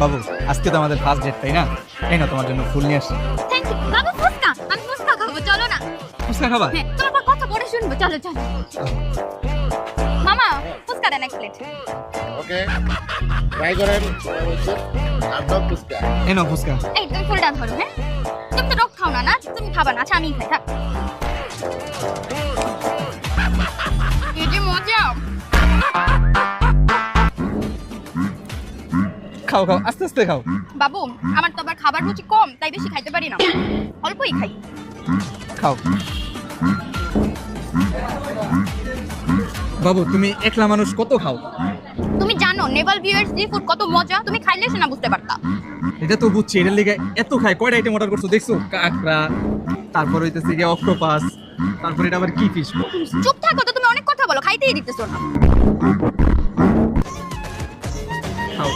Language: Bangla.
বাবু আজকে তো আমাদের ফার্স্ট ডেট তাই না? এই না তোমার জন্য ফুল নিয়ে আসি। থ্যাংক ইউ বাবু। ফুচকা, আমি ফুচকা খাবো, চলো না। ফুচকা খাবা? হ্যাঁ, তোমার কথা পরে শুনবো, চলো চলো। মামা ফুচকা দেন এক প্লেট। ওকে, ট্রাই করেন। একদম ফুচকা। এই নাও ফুচকা। এই তুমি ফুলটা ধরো। হ্যাঁ, তুমি তো রক খাও না, না তুমি খাবা না। আচ্ছা আমি খাই, থাক। এই যে মজা। খাও খাও, আস্তে আস্তে খাও। বাবু আমার তো আবার খাবার রুচি কম, তাই বেশি খাইতে পারি না, অল্পই খাই। খাও। বাবু তুমি একলা মানুষ কত খাও? তুমি জানো নেভাল ভিউয়ার সি ফুড কত মজা, তুমি খাইলে সে না বুঝতে পারতা। এটা তো বুঝছি, এটার লিগে এত খাই। কয়টা আইটেম অর্ডার করছো দেখছো? কাঁকড়া, তারপর হইতেছে গিয়ে অক্টোপাস, তারপর এটা আবার কি ফিশ। চুপ থাকো তো, তুমি অনেক কথা বলো, খাইতেই দিতেছো না। খাও।